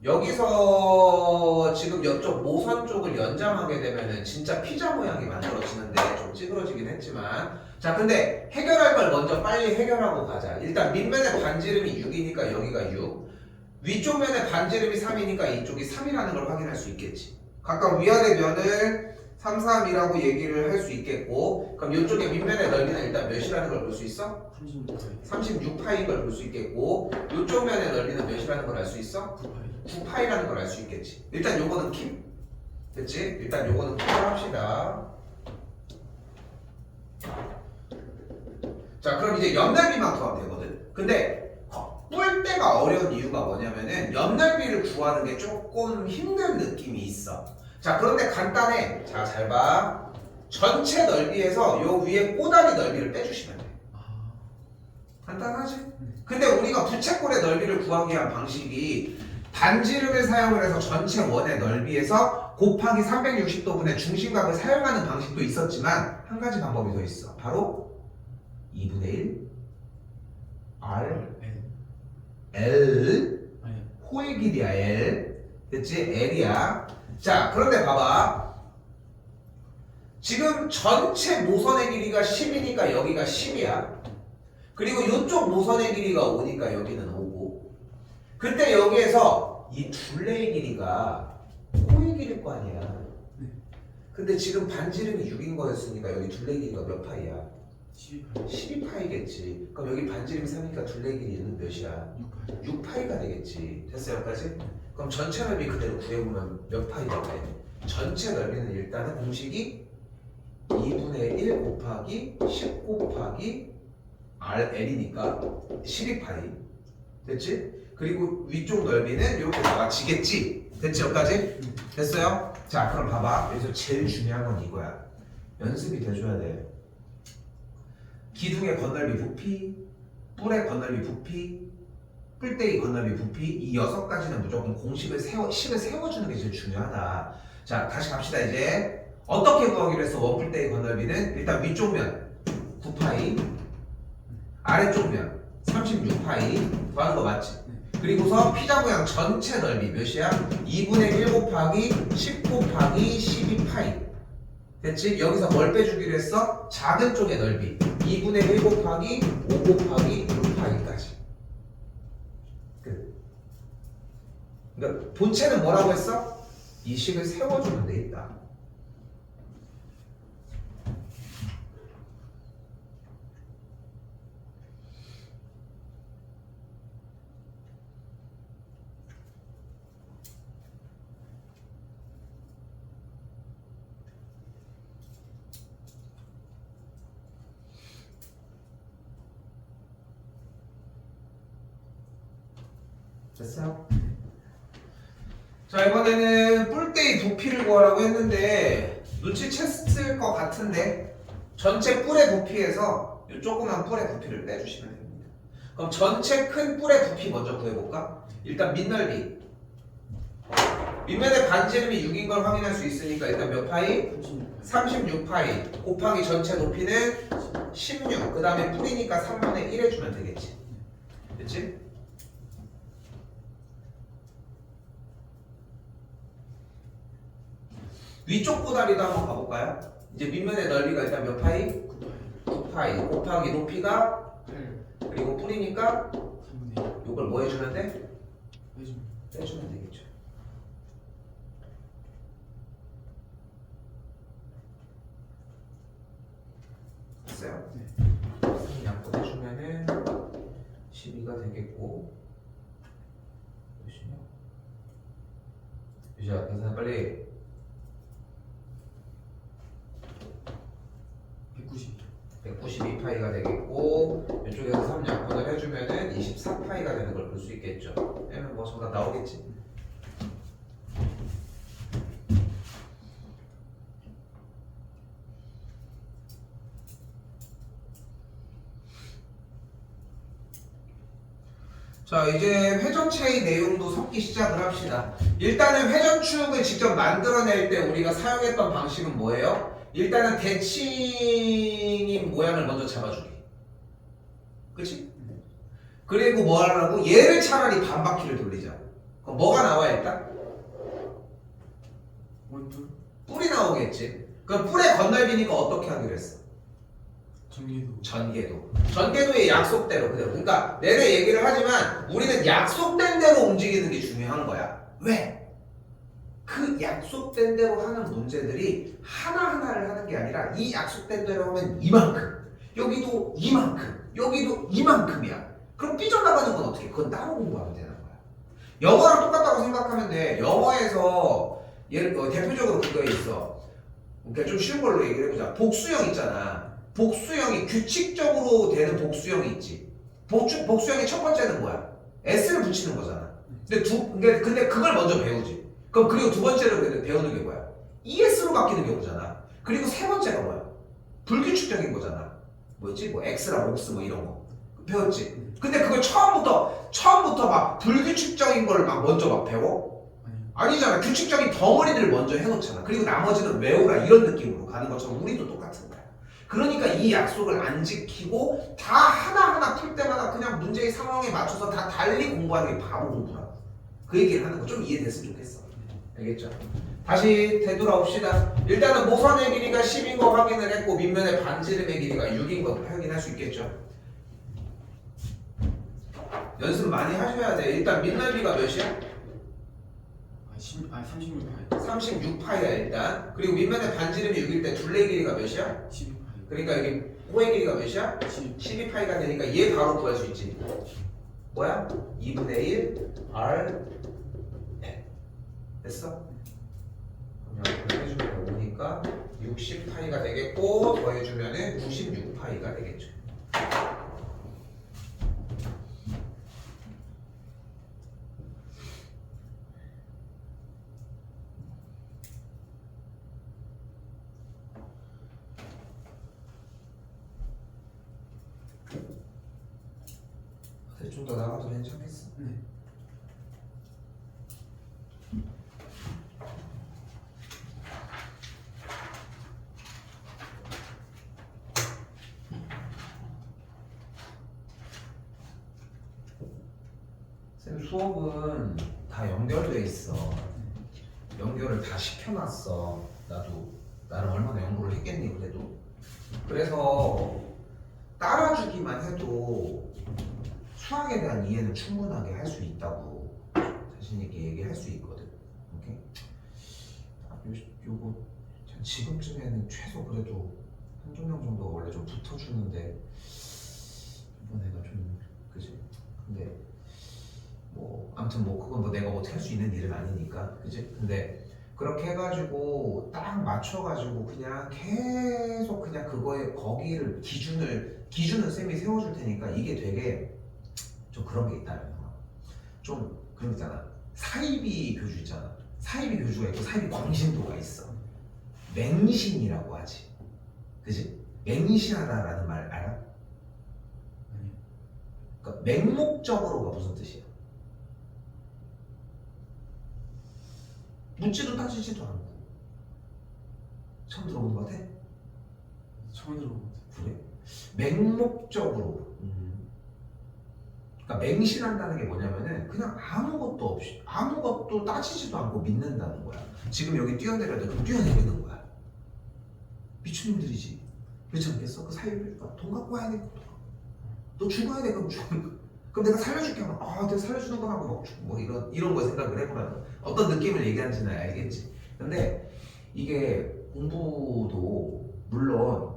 여기서 지금 이쪽 모선 쪽을 연장하게 되면은 진짜 피자 모양이 만들어지는데 좀 찌그러지긴 했지만, 자, 근데 해결할 걸 먼저 빨리 해결하고 가자. 일단 밑면의 반지름이 6이니까 여기가 6, 위쪽 면의 반지름이 3이니까 이쪽이 3이라는 걸 확인할 수 있겠지. 각각 위아래 면을 3, 3이라고 얘기를 할 수 있겠고, 그럼 이쪽에 밑면의 넓이는 일단 몇이라는 걸 볼 수 있어? 36파이. 36파이인 걸 볼 수 있겠고, 이쪽 면의 넓이는 몇이라는 걸 알 수 있어? 9파이. 9파이라는 걸 알 수 있겠지. 일단 요거는 킵. 됐지? 일단 요거는 킵을 합시다. 자, 그럼 이제 옆넓이만 구하면 되거든. 근데 뿔대가 어려운 이유가 뭐냐면은 옆넓이를 구하는 게 조금 힘든 느낌이 있어. 자, 그런데 간단해. 자, 잘 봐. 전체 넓이에서 요 위에 꼬다리 넓이를 빼주시면 돼. 간단하지? 근데 우리가 부채꼴의 넓이를 구하기 위한 방식이 반지름을 사용을 해서 전체 원의 넓이에서 곱하기 360도분의 중심각을 사용하는 방식도 있었지만 한 가지 방법이 더 있어. 바로 2분의 1 R L 호의 길이야 L. 됐지? L이야. 자, 그런데 봐봐. 지금 전체 모선의 길이가 10이니까 여기가 10이야. 그리고 이쪽 모선의 길이가 5니까 여기는 5고, 그때 여기에서 이 둘레의 길이가 호의 길일 거 아니야. 근데 지금 반지름이 6인 거였으니까 여기 둘레의 길이가 몇 파이야? 12파이겠지. 그럼 여기 반지름이 3이니까 둘레의 길이는 몇이야? 6파이가 되겠지. 됐어 여기까지? 그럼 전체 넓이 그대로 구해보면 몇 파이가 돼? 전체 넓이는 일단은 공식이 2분의 1 곱하기 10 곱하기 RL이니까 12파이. 됐지? 그리고 위쪽 넓이는 이렇게 나와지겠지. 됐지 여기까지? 됐어요? 자, 그럼 봐봐. 여기서 제일 중요한 건 이거야. 연습이 돼줘야 돼. 기둥의 건널비 부피, 뿔의 건널비 부피, 뿔대기 건널비 부피 이 6가지는 무조건 공식을 세워주는 게 제일 중요하다. 자, 다시 갑시다. 이제 어떻게 구하기로 했어? 원뿔대기 건널비는 일단 위쪽 면 9파이, 아래쪽 면 36파이 구하는 거 맞지? 그리고서 피자 모양 전체 넓이 몇이야? 2분의 1 곱하기 10 곱하기 12파이. 됐지? 여기서 뭘 빼주기로 했어? 작은 쪽의 넓이 2분의 1 곱하기 5 곱하기 6파이까지. 끝. 그러니까 본체는 뭐라고 했어? 이 식을 세워주면 돼 있다. 됐어요? 자, 이번에는 뿔대의 부피를 구하라고 했는데 눈치챘을 것 같은데 전체 뿔의 부피에서 이 조그만 뿔의 부피를 빼주시면 됩니다. 그럼 전체 큰 뿔의 부피 먼저 구해볼까? 일단 밑넓이 밑면의 반지름이 6인 걸 확인할 수 있으니까 일단 몇 파이? 36파이 곱하기 전체 높이는 16. 그 다음에 뿔이니까 3분의 1 해주면 되겠지. 그치? 위쪽 보다리도 한번 가볼까요? 이제 밑면의 넓이가 일단 몇 파이? 9파이 곱하기 높이가 8 그리고 뿔이니까 3분의 1 이걸 뭐 해주면 돼? 빼주면 빼주면 되겠죠. 됐어요? 네. 양보 해주면은 12가 되겠고 몇이냐? 유지야 계산 빨리. 192파이가 되겠고 이쪽에서 3 약분을 해주면은 24파이가 되는 걸 볼 수 있겠죠. 얘는 뭐 정답 나오겠지. 자, 이제 회전체의 내용도 섞기 시작을 합시다. 일단은 회전축을 직접 만들어낼 때 우리가 사용했던 방식은 뭐예요? 일단은 대칭인 모양을 먼저 잡아주기. 그치? 그리고 뭐 하려고? 얘를 차라리 반바퀴를 돌리자. 그럼 뭐가 나와 일단? 원뿔 뿔이 나오겠지. 그럼 뿔의 건널비니까 어떻게 하기로 했어? 전개도 전개도의 약속대로 그대로. 그러니까 내내 얘기를 하지만 우리는 약속된 대로 움직이는 게 중요한 거야. 왜? 그 약속된 대로 하는 문제들이 하나하나를 하는 게 아니라 이 약속된 대로 하면 이만큼, 여기도 이만큼, 여기도 이만큼이야. 그럼 삐져나가는 건 어떻게? 그건 따로 공부하면 되는 거야. 영어랑 똑같다고 생각하면 돼. 영어에서 대표적으로 그거에 있어. 그러니까 좀 쉬운 걸로 얘기를 해보자. 복수형 있잖아. 복수형이 규칙적으로 되는 복수형이 있지. 복수형의 첫 번째는 뭐야? S를 붙이는 거잖아. 근데 그걸 먼저 배우지. 그럼 그리고 두 번째로 배우는 게 뭐야? ES로 바뀌는 경우잖아. 그리고 세 번째가 뭐야? 불규칙적인 거잖아. 뭐였지? 뭐 X랑 옥스 뭐 이런 거 배웠지. 근데 그걸 처음부터 막 불규칙적인 걸 막 먼저 막 배워? 아니잖아. 규칙적인 덩어리들을 먼저 해놓잖아. 그리고 나머지는 외우라 이런 느낌으로 가는 것처럼 우리도 똑같은 거야. 그러니까 이 약속을 안 지키고 다 하나하나 풀 때마다 그냥 문제의 상황에 맞춰서 다 달리 공부하는 게 바보 공부라고. 그 얘기를 하는 거 좀 이해됐으면 좋겠어. 알겠죠? 다시 되돌아옵시다. 일단은 모선의 길이가 10인 거 확인을 했고 밑면의 반지름의 길이가 6인 거 확인할 수 있겠죠? 연습 많이 하셔야 돼. 일단 밑넓이가 몇이야? 36파이 36파이야 일단. 그리고 밑면의 반지름이 6일 때 둘레 길이가 몇이야? 12파이 그러니까 여기 호의 길이가 몇이야? 12 12파이가 되니까 얘 바로 구할 수 있지. 뭐야? 2분의 1 R N. 됐어? 그럼 이렇게 해주면 오니까 60파이가 되겠고 더해주면은 96파이가 되겠죠. 대충 더 나가도 괜찮겠어. 네. 쌤 수업은 다 연결돼 있어. 연결을 다 시켜놨어. 나는 얼마나 연구를 했겠니 그래도. 그래서 따라주기만 해도 수학에 대한 이해는 충분하게 할 수 있다고 자신 있게 얘기할 수 있거든. 오케이? 요거 지금쯤에는 최소 그래도 한두 명 정도가 원래 좀 붙어주는데 이번에가 좀 그지? 근데 뭐 아무튼 뭐 그건 뭐 내가 어떻게 할 수 있는 일은 아니니까 그지? 근데 그렇게 해가지고 딱 맞춰가지고 그냥 계속 그냥 그거에 거기를 기준은 쌤이 세워줄 테니까 이게 되게 좀 그런 게 있다. 좀 그런 거 있잖아. 사이비 교주 있잖아. 사이비 교주가 있고 사이비 광신도가 있어. 맹신이라고 하지. 그지? 맹신하다라는 말 알아? 아니요. 그러니까 맹목적으로가 무슨 뜻이야? 묻지도 따지지도 않고. 처음 들어본 것 같아? 처음 들어본 것 같아요. 그래? 맹목적으로. 그러니까 맹신한다는 게 뭐냐면은 그냥 아무것도 없이 아무것도 따지지도 않고 믿는다는 거야. 지금 여기 뛰어내려야 돼. 그럼 뛰어내리는 거야. 미친놈들이지. 그렇지 않겠어? 그 사이비가 돈 갖고 와야 돼. 너 죽어야 돼. 그럼 죽는 거. 그럼 내가 살려줄게 하면 내가 살려주는 거 하고 뭐 이런 거 생각을 해보라는 어떤 느낌을 얘기하는지는 알겠지. 근데 이게 공부도 물론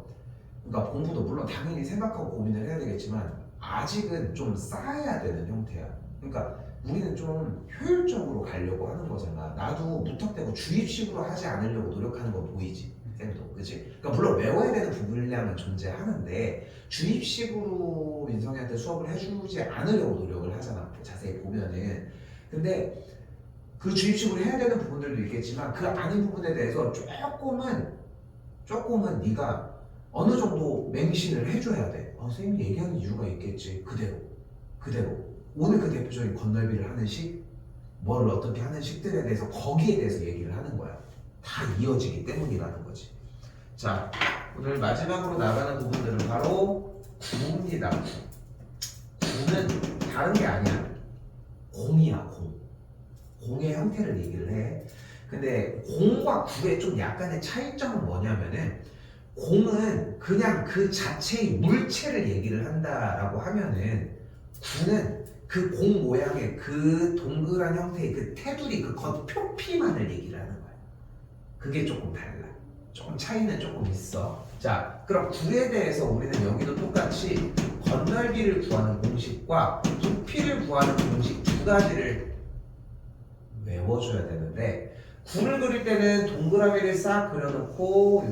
당연히 생각하고 고민을 해야 되겠지만 아직은 좀 쌓아야 되는 형태야. 그러니까 우리는 좀 효율적으로 가려고 하는 거잖아. 나도 무턱대고 주입식으로 하지 않으려고 노력하는 거 보이지? 쌤도 그치? 그러니까 물론 외워야 되는 분량은 존재하는데 주입식으로 민성이한테 수업을 해주지 않으려고 노력을 하잖아. 자세히 보면은. 근데 그 주입식으로 해야 되는 부분들도 있겠지만 그 아닌 부분에 대해서 조금은 네가 어느 정도 맹신을 해줘야 돼. 선생님이 얘기하는 이유가 있겠지. 그대로 오늘 그 대표적인 건널비를 하는 식, 뭐를 어떻게 하는 식들에 대해서 거기에 대해서 얘기를 하는 거야. 다 이어지기 때문이라는 거지. 자, 오늘 마지막으로 나가는 부분들은 바로 구입니다. 구는 다른 게 아니야. 공이야, 공. 공의 형태를 얘기를 해. 근데 공과 구의 좀 약간의 차이점은 뭐냐면은 공은 그냥 그 자체의 물체를 얘기를 한다라고 하면은 구는 그 공 모양의 그 동그란 형태의 그 테두리 그 겉 표피만을 얘기를 하는 거야. 그게 조금 달라. 조금 차이는 조금 있어. 자, 그럼 구에 대해서 우리는 여기도 똑같이 건널비를 구하는 공식과 부피를 구하는 공식 두 가지를 외워줘야 되는데 구를 그릴 때는 동그라미를 싹 그려놓고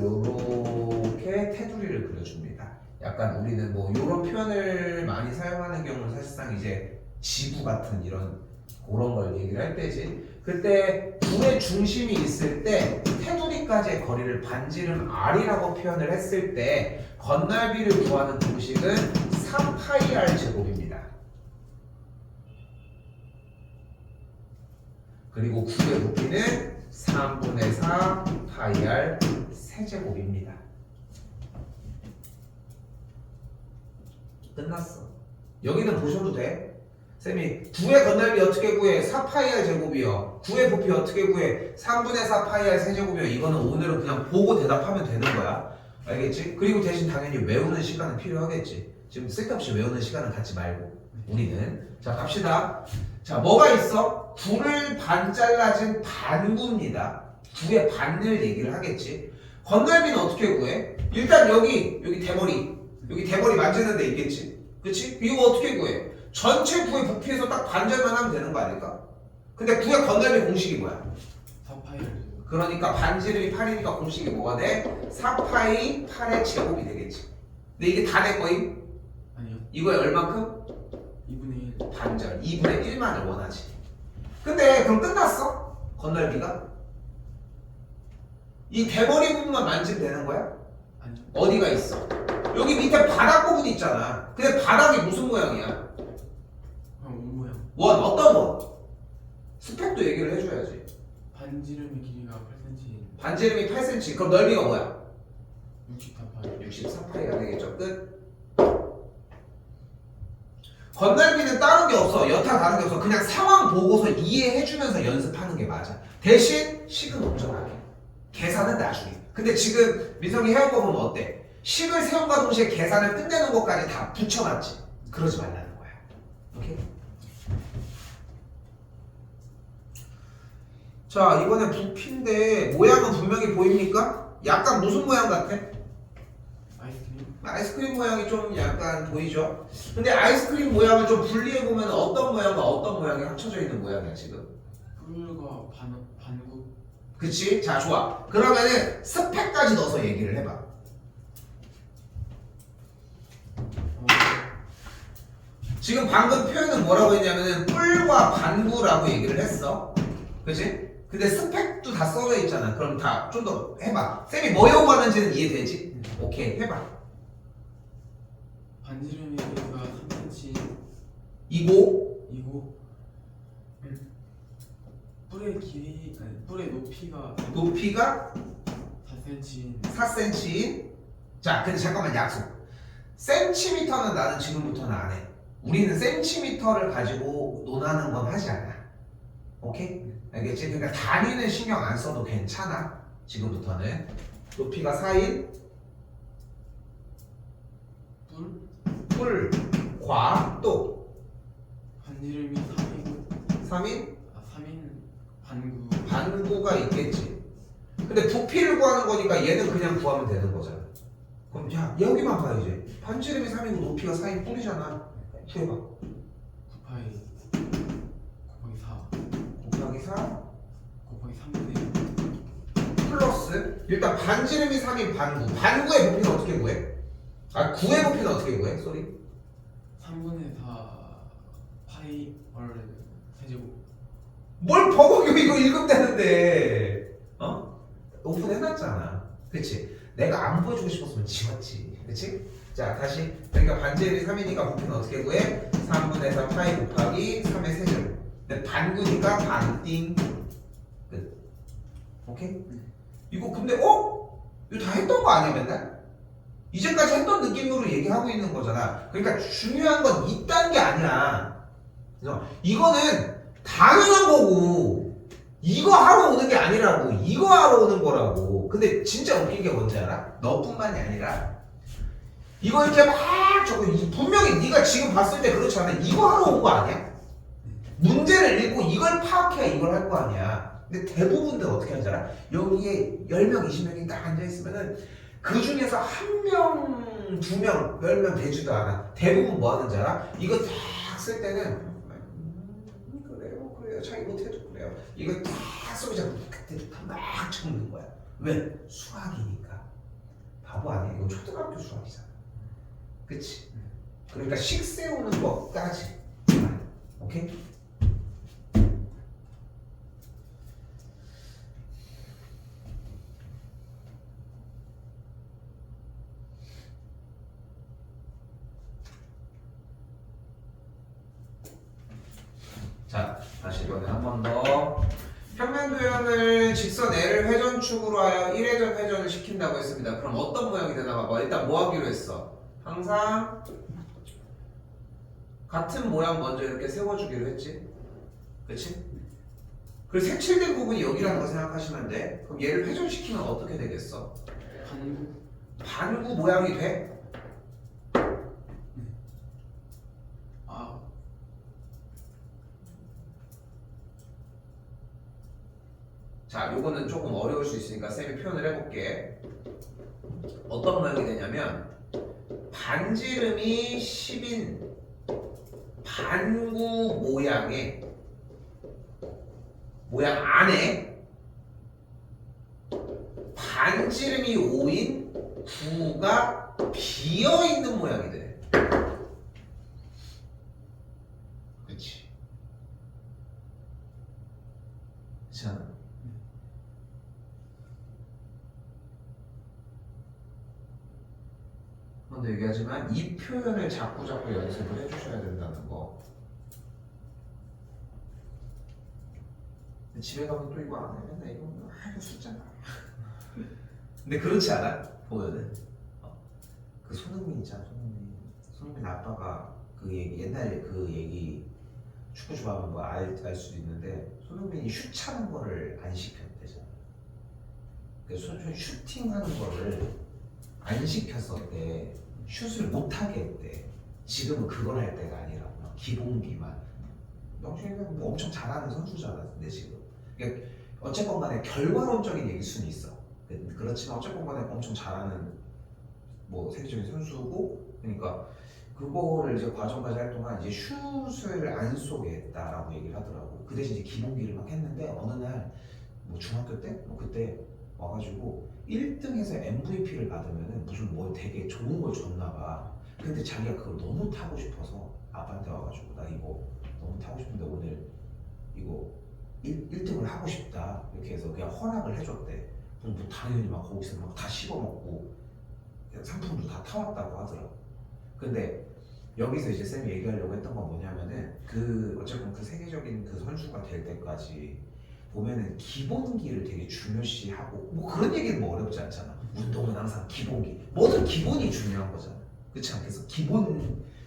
이렇게 테두리를 그려줍니다. 약간 우리는 뭐 이런 표현을 많이 사용하는 경우는 사실상 이제 지구 같은 그런 걸 얘기를 할 때지. 그때 구의 중심이 있을 때 테두리까지의 거리를 반지름 R이라고 표현을 했을 때 건널비를 구하는 공식은 4πr 제곱입니다. 그리고 구의 부피는 3분의 4 πr 세제곱입니다. 끝났어. 여기는 보셔도 돼. 쌤이 9의 건널비 어떻게 구해? 4πr 제곱이요. 9의 부피 어떻게 구해? 3분의 4 πr 세제곱이요. 이거는 오늘은 그냥 보고 대답하면 되는 거야. 알겠지? 그리고 대신 당연히 외우는 시간은 필요하겠지. 지금 쓸데없이 외우는 시간은 갖지 말고 우리는. 자, 갑시다. 자, 뭐가 있어? 9를 반 잘라진 반구입니다. 9의 반을 얘기를 하겠지. 건널비는 어떻게 구해? 일단 여기 대머리 만지는 데 있겠지. 그치? 이거 어떻게 구해? 전체 9의 부피에서 딱 반절만 하면 되는 거 아닐까? 근데 9의 건널비 공식이 뭐야? 4파이를 그러니까 반지름이 8이니까 공식이 뭐가 돼? 4파이 8의 제곱이 되겠지. 근데 이게 다 내 거임? 아니요. 이거에 얼만큼? 2분의 1 반절 2분의 1만을 원하지. 근데 그럼 끝났어? 건널비가? 이 대머리 부분만 만지면 되는 거야? 아니요. 어디가 있어? 여기 밑에 바닥 부분 있잖아. 근데 바닥이 무슨 모양이야? 그럼 옷 모양. 원 어떤 원? 스펙도 얘기를 해줘야지. 반지름의 길이가 8cm. 반지름이 8cm. 그럼 넓이가 뭐야? 64파이. 64파이가 되겠죠. 끝. 건널비는 다른 게 없어. 여타 다른 게 없어. 그냥 상황 보고서 이해해주면서 연습하는 게 맞아. 대신 식은 없잖아. 계산은 나중에. 근데 지금 민성이 해온 거 보면 어때? 식을 세움과 동시에 계산을 끝내는 것까지 다 붙여놨지. 그러지 말라는 거야. 오케이? 자, 이번엔 부피인데 모양은 분명히 보입니까? 약간 무슨 모양 같아? 아이스크림. 아이스크림 모양이 좀 약간 보이죠? 근데 아이스크림 모양을 좀 분리해보면 어떤 모양과 어떤 모양이 합쳐져 있는 모양이야 지금? 뿔과 반구. 그치? 자, 좋아. 그러면은 스펙까지 넣어서 얘기를 해봐. 지금 방금 표현은 뭐라고 했냐면은 뿔과 반구라고 얘기를 했어. 그치? 근데 스펙도 다 써져 있잖아. 그럼 다 좀 더 해봐. 쌤이 뭐 요구하는지는 이해되지? 오케이, 해봐. 반지름의 길이가 3cm. 이고 이고 뿔의 길이 아니 뿔의 높이가 높이가 4cm. 4cm인. 자, 근데 잠깐만 약속. 센티미터는 나는 지금부터는 안 해. 우리는 센티미터를 가지고 논하는 건 하지 않아. 오케이? 알겠지? 그러니까 단위는 신경 안 써도 괜찮아. 지금부터는 높이가 4인 뿔과 또 반지름이 3이고 3인 3인 반구. 반구가 있겠지. 근데 부피를 구하는 거니까 얘는 그냥 구하면 되는 거잖아. 그럼 야 여기만 봐 이제. 반지름이 3이고 높이가 4인 뿔이잖아. 구해봐. 9파이 곱하기 4 곱하기 4 곱하기 3분의 플러스 일단 반지름이 3인 반구. 반구의 부피는 어떻게 구해? 아 9의 부피는 어떻게 구해? 쏘리. 3분의 4 파이 월 세제곱. 뭘 버벅여 이거 읽으면 되는데. 어? 오픈해놨잖아. 그치? 내가 안 보여주고 싶었으면 지웠지. 그치? 자 다시. 그러니까 반지름이 3이니까 부피는 어떻게 구해? 3분의 4 파이 곱하기 3의 세제곱. 근데 반구니까 반띵. 끝. 오케이? 이거 근데 이거 다 했던 거 아니야 맨날? 이제까지 했던 느낌으로 얘기하고 있는 거잖아. 그러니까 중요한 건 이딴 게 아니야. 그래서 이거는 당연한 거고 이거 하러 오는 게 아니라고. 이거 하러 오는 거라고. 근데 진짜 웃긴 게 뭔지 알아? 너뿐만이 아니라 이거 이렇게 막 저거 분명히 네가 지금 봤을 때 그렇지 않아. 이거 하러 온 거 아니야? 문제를 읽고 이걸 파악해야 이걸 할 거 아니야. 근데 대부분들 어떻게 하는지 알아? 여기에 10명, 20명이 딱 앉아있으면은 그 중에서 1명, 2명, 10명 되지도 않아. 대부분 뭐 하는지 알아? 이거 딱 쓸 때는 그래요, 자기 못해도 그래요. 이거 딱 쓰고 그때 막 적는 거야. 왜? 수학이니까. 바보 아니야. 이거 초등학교 수학이잖아. 그치? 그러니까 식 세우는 것까지. 오케이? 자, 다시 이번에 한 번 더. 평면도형을 직선 L을 회전축으로 하여 1회전 회전을 시킨다고 했습니다. 그럼 어떤 모양이 되나 봐봐. 일단 뭐 하기로 했어? 항상 같은 모양 먼저 이렇게 세워주기로 했지. 그치? 그리고 색칠된 부분이 여기라는 거 생각하시면 돼. 그럼 얘를 회전시키면 어떻게 되겠어? 반구. 반구 모양이 돼? 아 자, 요거는 조금 어려울 수 있으니까 쌤이 표현을 해볼게. 어떤 모양이 되냐면 반지름이 10인 반구 모양의 모양 안에 반지름이 5인 구가 비어있는 모양이 돼. 그치? 그렇지 않아? 먼저 얘기하지만 이 표현을 자꾸 연습을 해주셔야 된다는 거. 집에 가면 또 이거 안 해. 맨날 이거 하루 숫자나. 근데 그렇지 않아? 보면은 그 손흥민 있잖아. 손흥민 아빠가 그 얘기 옛날 그 얘기 축구 좋아하면 뭐 알 수도 있는데 손흥민이 슛 차는 거를 안 시켰대잖아. 그 슈팅하는 거를 안 시켰었대. 슛을 못 하게 했대. 지금은 그걸 할 때가 아니라고. 기본기만. 영준이는 뭐 엄청 잘하는 선수잖아. 근데 지금. 그러니까 어쨌건 간에 결과론적인 얘기일 수는 있어. 그렇지만 어쨌건 간에 엄청 잘하는 뭐 세계적인 선수고, 그러니까 그거를 이제 과정까지 할 동안 이제 슛을 안 쏘게 했다라고 얘기를 하더라고. 그 대신 이제 기본기를 막 했는데 어느 날 뭐 중학교 때? 뭐 그때 와가지고 1등에서 MVP를 받으면은 무슨 뭐 되게 좋은 걸 줬나 봐. 근데 자기가 그걸 너무 타고 싶어서 아빠한테 와가지고 나 이거 너무 타고 싶은데 오늘 이거 1등을 하고 싶다 이렇게 해서 그냥 허락을 해줬대. 뭐 당연히 막 거기서 막 다 씹어먹고 상품도 다 타왔다고 하더라고. 근데 여기서 이제 쌤이 얘기하려고 했던 건 뭐냐면은 그 어쨌든 그 세계적인 그 선수가 될 때까지 보면은 기본기를 되게 중요시하고 뭐 그런 얘기는 뭐 어렵지 않잖아. 운동은 항상 기본기, 뭐든 기본이 중요한 거잖아. 그렇지 않겠어?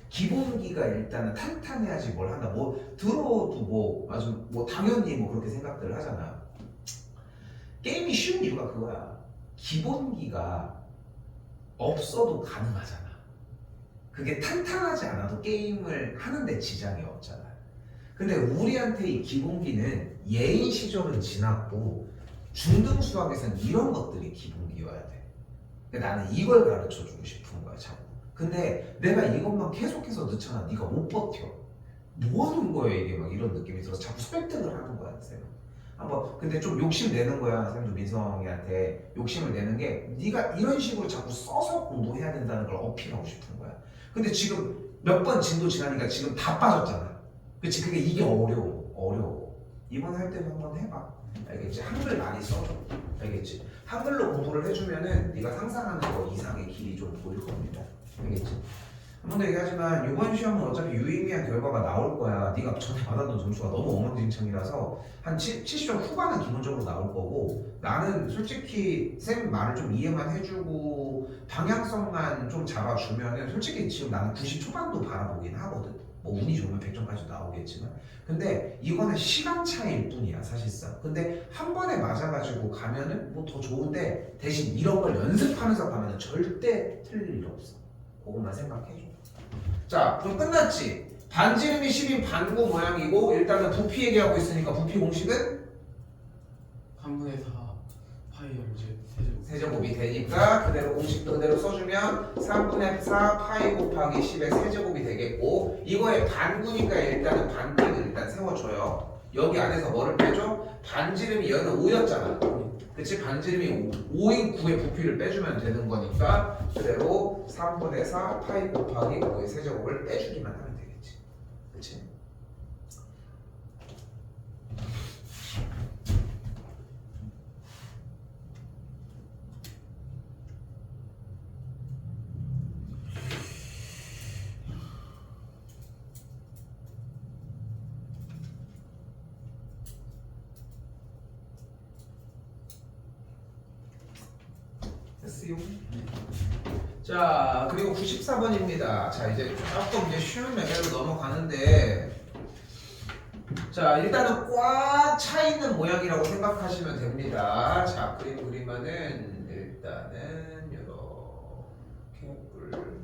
기본기가 일단은 탄탄해야지 뭘 한다. 뭐 들어도 뭐 아주 뭐 당연히 뭐 그렇게 생각들을 하잖아. 게임이 쉬운 이유가 그거야. 기본기가 없어도 가능하잖아. 그게 탄탄하지 않아도 게임을 하는데 지장이 없잖아. 근데 우리한테 이 기본기는 예인 시절은 지났고 중등 수학에서는 이런 것들이 기본기여야 돼. 근데 나는 이걸 가르쳐주고 싶은 거야 자꾸. 근데 내가 이것만 계속해서 넣잖아. 네가 못 버텨. 뭐 하는 거야 이게 막 이런 느낌이 들어서 자꾸 설득을 하는 거야 쌤. 한번 근데 좀 욕심 내는 거야 쌤도 민성이한테. 욕심을 내는 게 네가 이런 식으로 자꾸 써서 공부해야 된다는 걸 어필하고 싶은 거야. 근데 지금 몇 번 진도 지나니까 지금 다 빠졌잖아. 그치? 그게 이게 어려워. 이번 할 때도 한번 해봐. 알겠지? 한글 많이 써줘. 알겠지? 한글로 공부를 해주면은 네가 상상하는 거 이상의 길이 좀 보일 겁니다. 알겠지? 한 번도 얘기하지만 이번 시험은 어차피 유의미한 결과가 나올 거야. 네가 전에 받았던 점수가 너무 엉망진창이라서 한 70점 후반은 기본적으로 나올 거고, 나는 솔직히 쌤 말을 좀 이해만 해주고 방향성만 좀 잡아주면은 솔직히 지금 나는 90 초반도 바라보긴 하거든. 뭐 운이 좋으면 100점까지 나오겠지만, 근데 이거는 시간 차이일 뿐이야 사실상. 근데 한 번에 맞아가지고 가면은 뭐 더 좋은데, 대신 이런 걸 연습하면서 가면은 절대 틀릴 일 없어. 그것만 생각해줘. 자, 그럼 끝났지? 반지름이 10인 반구 모양이고 일단은 부피 얘기하고 있으니까 부피 공식은 3분의 4 파이 열제 세제곱이 되니까 그대로 공식도 그대로 써주면 3분의 4 파이 곱하기 10의 세제곱이 되겠고, 이거의 반구니까 일단은 반띵을 일단 세워줘요. 여기 안에서 뭐를 빼줘? 반지름이 여기는 5였잖아. 그치? 반지름이 5인 9의 부피를 빼주면 되는 거니까 그대로 3분의 4 파이 곱하기 그의 세제곱을 빼주기만 하면 되겠지. 그치? 됐어요? 자, 그리고 94번입니다. 자, 이제 조금 이제 쉬운 레벨로 넘어가는데, 자, 일단은 꽉 차 있는 모양이라고 생각하시면 됩니다. 자, 그림 그리면은 일단은 이렇게 뿔.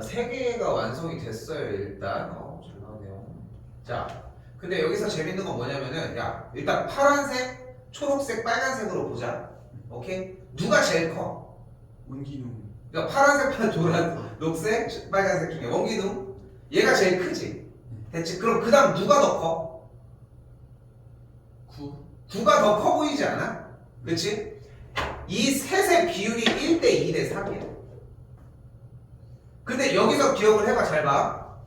세 개가 완성이 됐어요 일단. 잘 나오네요. 자, 근데 여기서 재밌는 건 뭐냐면은, 야, 일단 파란색, 초록색, 빨간색으로 보자. 오케이? 누가 제일 커? 원기둥. 그러니까 파란색, 노란, 녹색, 빨간색 중에 원기둥? 얘가 제일 크지? 됐지? 그럼 그 다음 누가 더 커? 9. 9가 더 커 보이지 않아? 그치? 이 셋의 비율이 1대 2대 3이야. 근데 여기서 기억을 해봐. 잘 봐.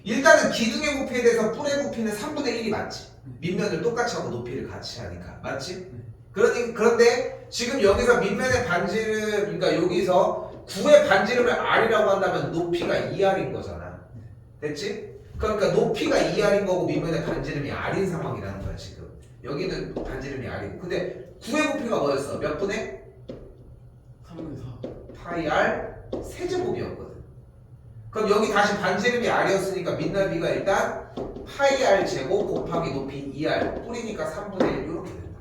일단은 기둥의 부피에 대해서 뿔의 부피는 3분의 1이 맞지. 밑면을 똑같이 하고 높이를 같이 하니까 맞지? 그런데 지금 여기서 밑면의 반지름 그러니까 여기서 9의 반지름을 R이라고 한다면 높이가 2R인 거잖아. 됐지? 그러니까 높이가 2R인 거고 밑면의 반지름이 R인 상황이라는 거야 지금. 여기는 반지름이 R이고 근데 9의 부피가 뭐였어? 몇 분의? 3분의 4 파이 R 세제곱이었거든. 그럼 여기 다시 반지름이 R이었으니까 밑넓이가 일단 파이 R 제곱 곱하기 높이 2R 뿌리니까 3분의 1 이렇게 된다.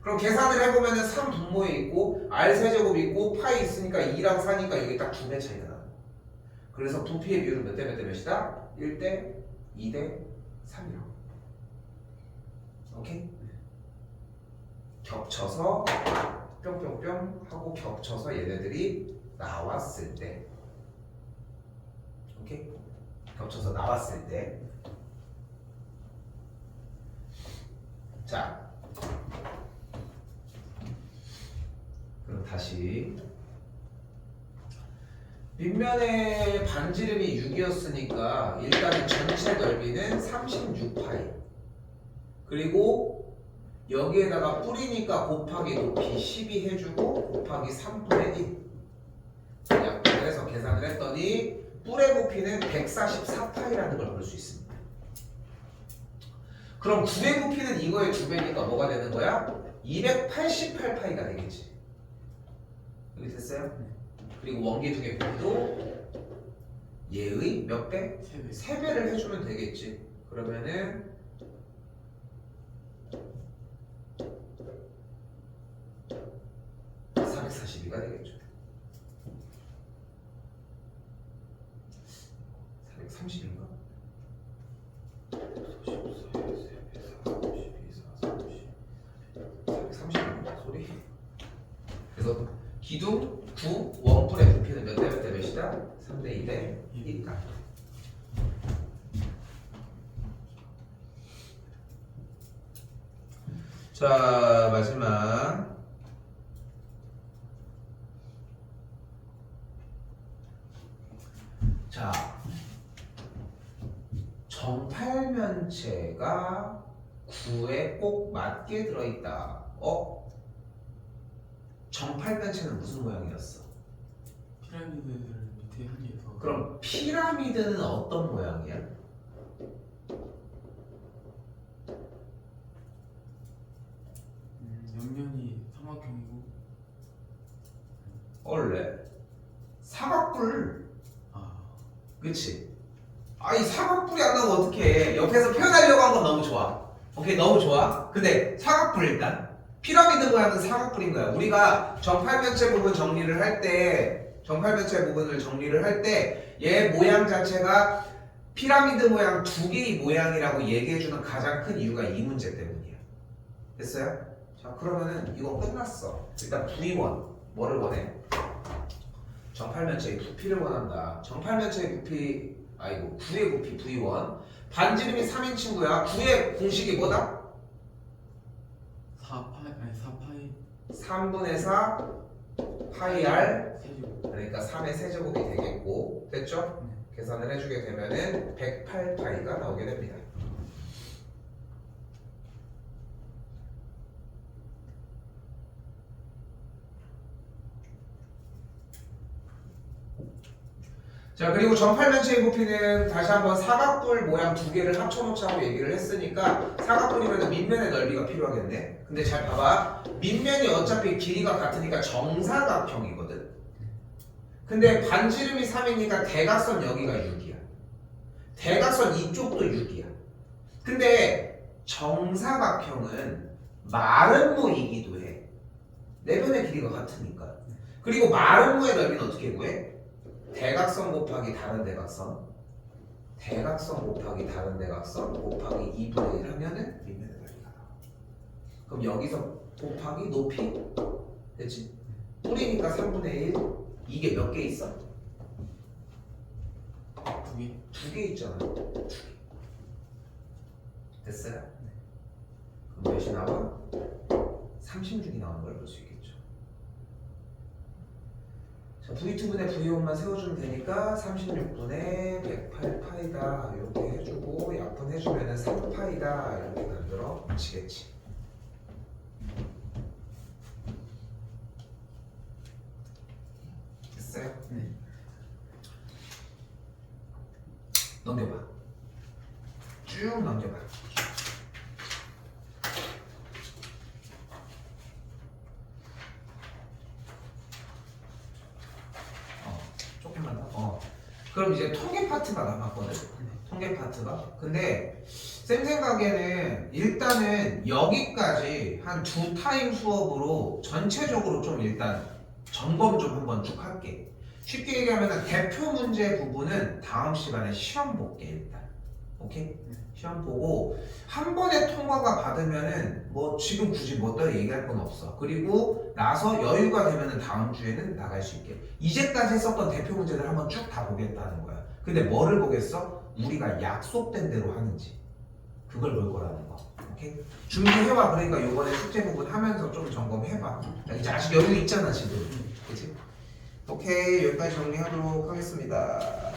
그럼 계산을 해보면은 3 분모에 있고 R 세제곱 있고 파이 있으니까 2랑 4니까 여기 딱 2배 차이가 나. 그래서 부피의 비율은 몇 대 몇 대 몇이다? 1대 2대 3이라고. 오케이? 겹쳐서 뿅뿅뿅 하고 겹쳐서 얘네들이 나왔을 때 오케이? 겹쳐서 나왔을 때 자 그럼 다시 밑면의 반지름이 6이었으니까 일단은 전체 넓이는 36파이 그리고 여기에다가 뿌리니까 곱하기 높이 12 해주고 곱하기 3분의 1 약분을 해서 계산을 했더니 뿔의 부피는 144파이라는 걸 볼 수 있습니다. 그럼 9의 부피는 이거의 2배니까 뭐가 되는 거야? 288파이가 되겠지. 여기 됐어요? 그리고 원기둥의 부피도 얘의 몇 배? 3배 3배를 해주면 되겠지. 그러면은 442가 되겠죠. 430인가? 430인가? 소리? 그래서 기둥 9 원뿔의 부피는 몇 대 몇 대 몇이다? 3대 2대 1이다. 자 마지막 자 정팔면체가 9에 꼭 맞게 들어있다. 정팔면체는 무슨 모양이었어? 피라미드를 밑에 하기에서 그럼 피라미드는 어떤 모양이야? 옆면이 삼각형이고 원래 사각뿔 아 그치? 이 사각뿔이 안 나오면 어떡해. 옆에서 표현하려고 한 건 너무 좋아. 오케이 너무 좋아. 근데 사각뿔 일단 피라미드 모양은 사각뿔인 거야. 우리가 정팔면체 부분 정리를 할 때 정팔면체 부분을 정리를 할 때 얘 모양 자체가 피라미드 모양 2개의 모양이라고 얘기해주는 가장 큰 이유가 이 문제 때문이야. 됐어요? 자 그러면은 이거 끝났어. 일단 V1 뭐를 원해? 정팔면체의 부피를 원한다. 정팔면체의 부피 아이고 9의 부피 V1 반지름이 3인 친구야. 9의 공식이 뭐다? 4파이 아니 4파이 3분의 4 파이 R 세제곱 그러니까 3의 세제곱이 되겠고 됐죠? 계산을 해주게 되면은 108파이가 나오게 됩니다. 자 그리고 정팔면체의 부피는 다시 한번 사각뿔 모양 2개를 합쳐놓자고 얘기를 했으니까 사각뿔이면 밑면의 넓이가 필요하겠네. 근데 잘 봐봐. 밑면이 어차피 길이가 같으니까 정사각형이거든. 근데 반지름이 3이니까 대각선 여기가 6이야. 대각선 이쪽도 6이야. 근데 정사각형은 마름모이기도 해. 내면의 길이가 같으니까. 그리고 마름모의 넓이는 어떻게 구해? 대각선 곱하기 다른 대각선 대각선 곱하기 다른 대각선 곱하기 2분의 1 하면은 밑면의 넓이가 나와. 그럼 여기서 곱하기 높이 됐지? 뿌리니까 3분의 1 이게 몇 개 있어? 2개 2개 있잖아. 2개. 됐어요? 그럼 몇이 나와? 36이 나오는 걸 볼 수 있겠죠. 자, V2분의 V1만 세워주면 되니까 36분의 108파이다 이렇게 해주고 약분해주면 3파이다 이렇게 만들어지겠지. 됐어요? 네. 넘겨봐. 쭉 넘겨봐. 조금만 더. 그럼 이제 통계 파트가 남았거든. 통계 파트가. 근데 쌤 생각에는 일단은 여기까지 한 2타임 수업으로 전체적으로 좀 일단 점검 좀 한번 쭉 할게. 쉽게 얘기하면 대표 문제 부분은 다음 시간에 시험 볼게 일단. 오케이? 시험 보고 한 번에 통과가 받으면은 뭐 지금 굳이 뭐 더 얘기할 건 없어. 그리고 나서 여유가 되면은 다음 주에는 나갈 수 있게. 이제까지 했었던 대표 문제들 한번 쭉 다 보겠다는 거야. 근데 뭐를 보겠어? 우리가 약속된 대로 하는지. 그걸 볼 거라는 거. 오케이? 준비해와. 그러니까 요번에 숙제 부분 하면서 좀 점검해봐. 이제 아직 여유 있잖아 지금. 그치? 오케이, 여기까지 정리하도록 하겠습니다.